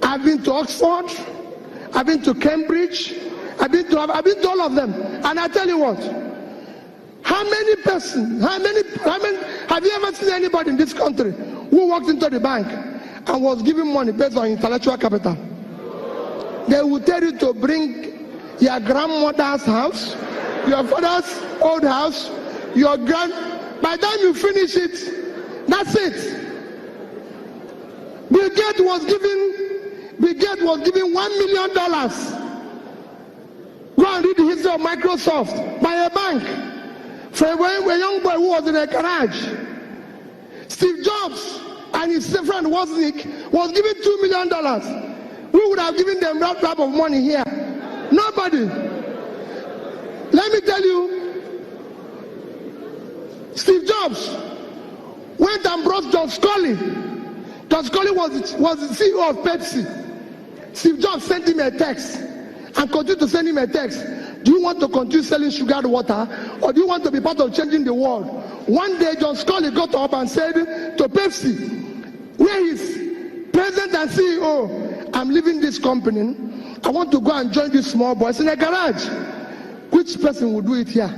I've been to Oxford, I've been to Cambridge, I've been to all of them. And I tell you what, how many have you ever seen anybody in this country who walked into the bank and was giving money based on intellectual capital? They will tell you to bring your grandmother's house, your father's old house, by the time you finish it, that's it. Bill Gates was giving $1 million. Go and read the history of Microsoft by a bank for a young boy who was in a garage. Steve Jobs and his friend Wozniak was given $2 million. Who would have given them that type of money here? Nobody. Let me tell you, Steve Jobs went and brought John Scully. John Scully was the CEO of Pepsi. Steve Jobs sent him a text and continued to send him a text. Do you want to continue selling sugared water, or do you want to be part of changing the world? One day, John Scully got up and said to Pepsi, where is president and CEO? I'm leaving this company. I want to go and join these small boys in a garage. Which person will do it here?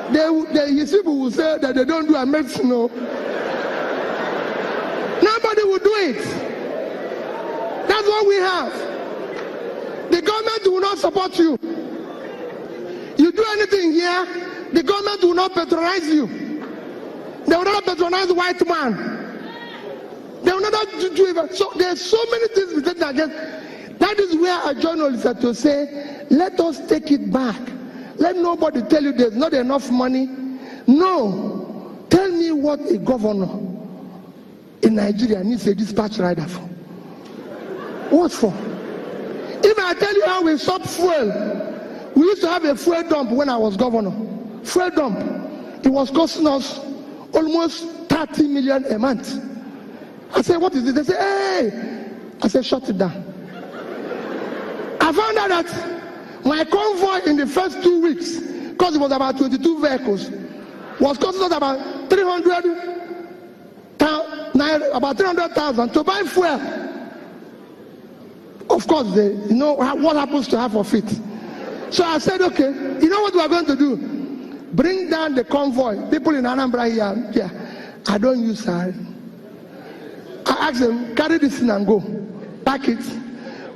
His people will say that they don't do a medicine. No. Nobody will do it. That's what we have. The government will not support you. You do anything here, the government will not patronize you. They will not patronize the white man. They will not do it. So there's so many things we take against. That is where a journalist had to say, let us take it back. Let nobody tell you there's not enough money. No. Tell me what a governor in Nigeria needs a dispatch rider for. What for? If I tell you how we stopped fuel, we used to have a fuel dump when I was governor. Fuel dump. It was costing us almost 30 million a month. I said, what is it? They say, hey. I said, shut it down. I found out that my convoy in the first 2 weeks, because it was about 22 vehicles, was costing us about 300,000 to buy fuel. Of course, you know what happens to half of it. So I said, okay, you know what we are going to do? Bring down the convoy. People in Anambra here, yeah, I don't use her. I asked them, carry this in and go. Pack it.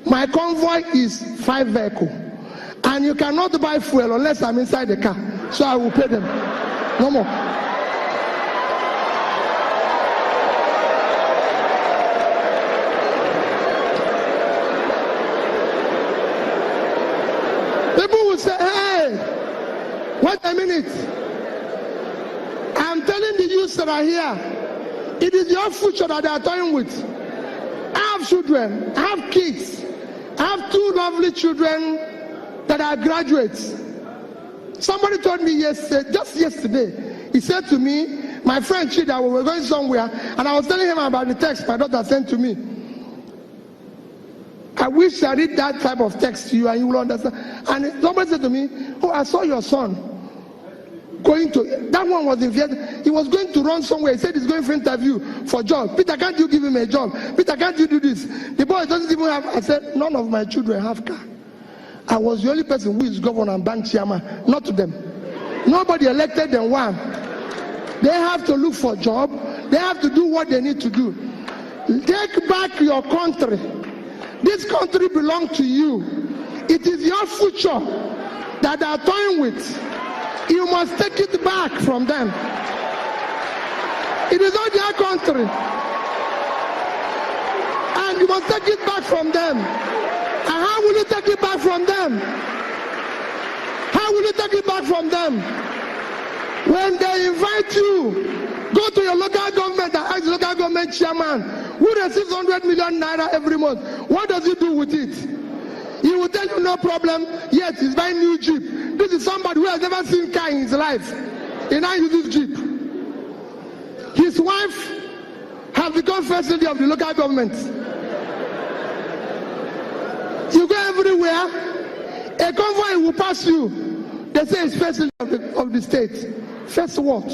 My convoy is 5 vehicles. And you cannot buy fuel unless I'm inside the car. So I will pay them. No more. People will say, hey, wait a minute. I'm telling the youths that are here, it is your future that they are toying with. I have children, I have kids. I have 2 lovely children that are graduates. Somebody told me just yesterday, he said to me, my friend Chida, we were going somewhere, and I was telling him about the text my daughter sent to me. I wish I read that type of text to you and you will understand. And somebody said to me, oh, I saw your son going to, that one was in Vietnam. He was going to run somewhere. He said he's going for interview for job. Peter, can't you give him a job? Peter, can't you do this? The boy doesn't even have, I said, none of my children have car. I was the only person who is governor and bank chairman, not to them. Nobody elected them. One. They have to look for a job. They have to do what they need to do. Take back your country. This country belongs to you. It is your future that they are toying with. You must take it back from them. It is not their country. And you must take it back from them. And how will you take it back from them? How will you take it back from them? When they invite you, go to your local government and ask the local government chairman who receives 100 million naira every month. What does he do with it? He will tell you no problem, yet he's buying new Jeep. This is somebody who has never seen car in his life. He now uses Jeep. His wife has become first lady of the local government. You go everywhere, a convoy will pass you. They say it's first lady of the state. First what?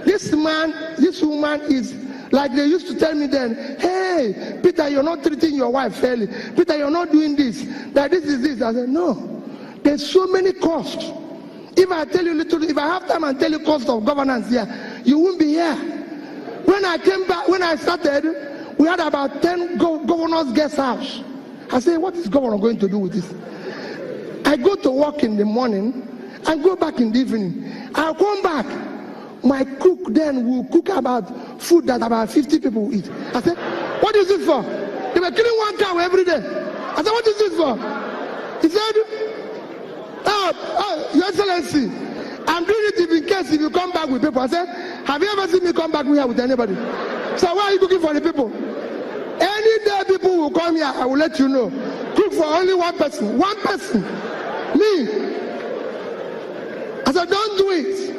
This man, this woman is Like they used to tell me then, hey, Peter, you're not treating your wife fairly. Peter, you're not doing this. That this is this. I said, no. There's so many costs. If I tell you little, if I have time and tell you cost of governance here, you won't be here. When I came back, when I started, we had about 10 governors' guest house. I said, what is governor going to do with this? I go to work in the morning, I go back in the evening. I'll come back. My cook then will cook about food that about 50 people will eat. I said, what is this for? They were killing one cow every day. I said, what is this for? He said, Your Excellency, I'm doing it in case if you come back with people. I said, have you ever seen me come back here with anybody? So why are you cooking for the people? Any day people will come here, I will let you know. Cook for only one person. One person. Me. I said, don't do it.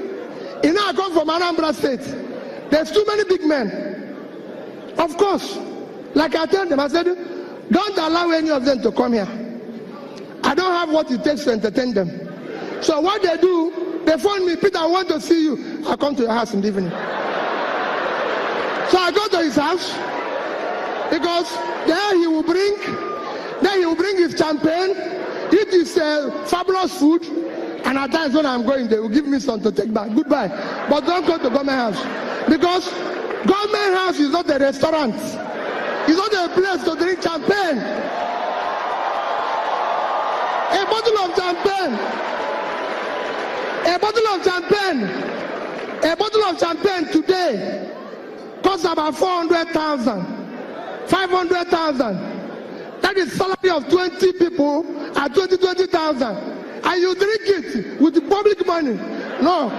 You know, I come from Anambra State. There's too many big men. Of course. Like I told them, I said, don't allow any of them to come here. I don't have what it takes to entertain them. So what they do, they phone me, Peter, I want to see you. I come to your house in the evening. So I go to his house, because there he will bring his champagne, eat his fabulous food, and at times when I'm going, they will give me some to take back. Goodbye. But don't go to government house. Because government house is not a restaurant. It's not a place to drink champagne. A bottle of champagne. A bottle of champagne today costs about 400,000, 500,000. That is salary of 20 people at 20,000. And you drink it with the public money. No,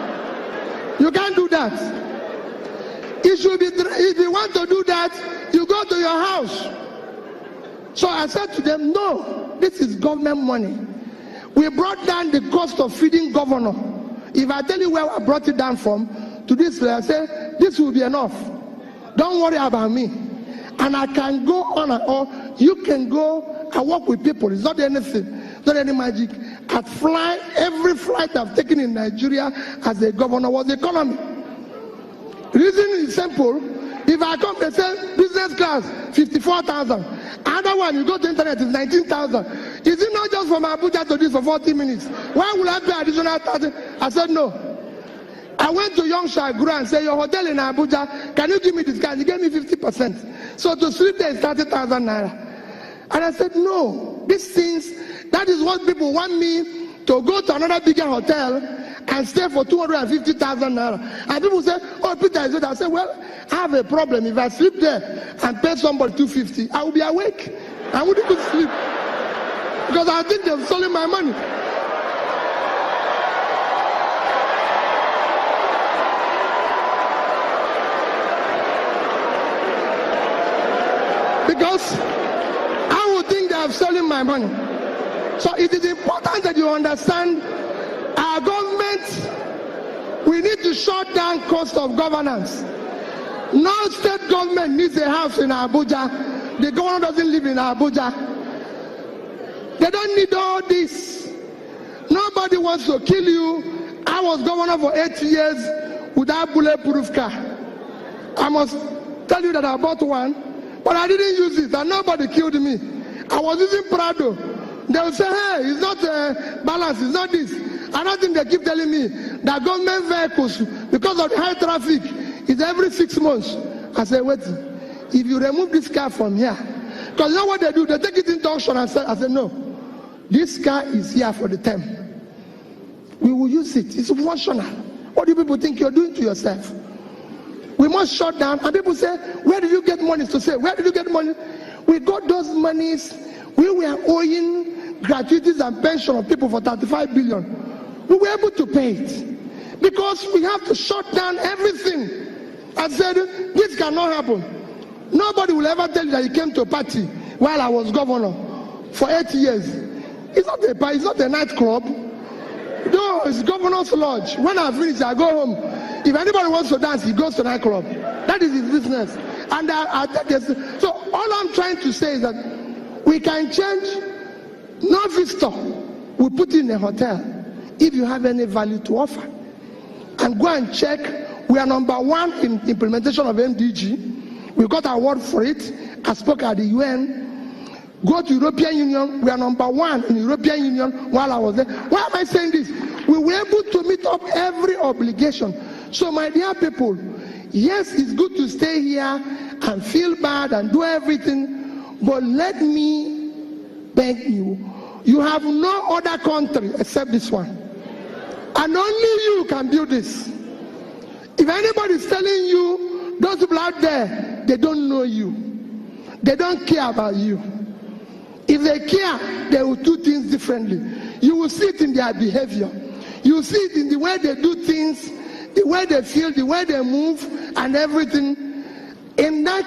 you can't do that. It should be, if you want to do that, you go to your house. So I said to them, no, this is government money. We brought down the cost of feeding governor. If I tell you where I brought it down from, to this place, I say, this will be enough. Don't worry about me. And I can go on and on. You can go and work with people. It's not anything. Not any magic. Every flight I've taken in Nigeria as a governor was economy. Reason is simple. If I come, they say business class 54,000. Another one, you go to internet, is 19,000. Is it not just from Abuja to this for 40 minutes? Why would I pay additional 1,000? I said no. I went to Young Shagura and said, your hotel in Abuja, can you give me this guy? He gave me 50%. So to sleep there is 30,000 naira. And I said, no, these things, that is what people want me to go to another bigger hotel and stay for 250,000 naira. And people say, oh, Peter is it. I said, well, I have a problem. If I sleep there and pay somebody 250, I will be awake. I wouldn't go to sleep. Because I think they've stolen my money. Because I would think they have stolen my money. So it is important that you understand our government, we need to shut down cost of governance. No state government needs a house in Abuja. The governor doesn't live in Abuja. They don't need all this. Nobody wants to kill you. I was governor for 8 years without bulletproof car. I must tell you that I bought one, but I didn't use it and nobody killed me. I was using Prado. They will say, hey, it's not balance, it's not this. Another thing they keep telling me, that government vehicles, because of the high traffic, is every 6 months. I said, wait, if you remove this car from here, because you know what they do? They take it into auction and say, I said, no, this car is here for the term. We will use it. It's functional. What do people think you're doing to yourself? We must shut down. And people say, where did you get money? To say, where did you get money? We got those monies. We were owing gratuities and pension of people for 35 billion. We were able to pay it. Because we have to shut down everything. I said, this cannot happen. Nobody will ever tell you that he came to a party while I was governor for 8 years. It's not a party, it's not a nightclub. No, it's governor's lodge. When I finish, I go home. If anybody wants to dance, he goes to nightclub. That is his business. And I take this. So all I'm trying to say is that we can change. No visitor we put in a hotel if you have any value to offer. And go and check. We are number 1 in implementation of MDG. We got an award for it. I spoke at the UN. Go to European Union. We are #1 in the European Union while I was there. Why am I saying this? We were able to meet up every obligation. So my dear people, yes, it's good to stay here and feel bad and do everything, but let me beg you, you have no other country except this one. And only you can do this. If anybody is telling you, those people out there, they don't know you. They don't care about you. If they care, they will do things differently. You will see it in their behavior. You will see it in the way they do things, the way they feel, the way they move, and everything. In that,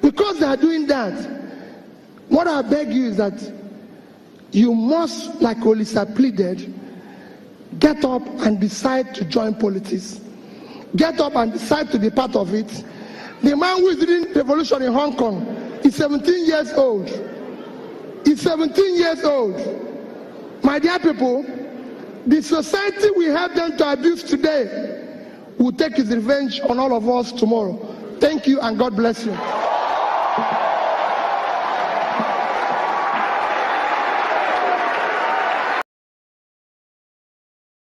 because they are doing that, what I beg you is that you must, like Olisa pleaded, get up and decide to join politics. Get up and decide to be part of it. The man who is leading the revolution in Hong Kong is 17 years old. He's 17 years old. My dear people, the society we have them to abuse today will take its revenge on all of us tomorrow. Thank you and God bless you.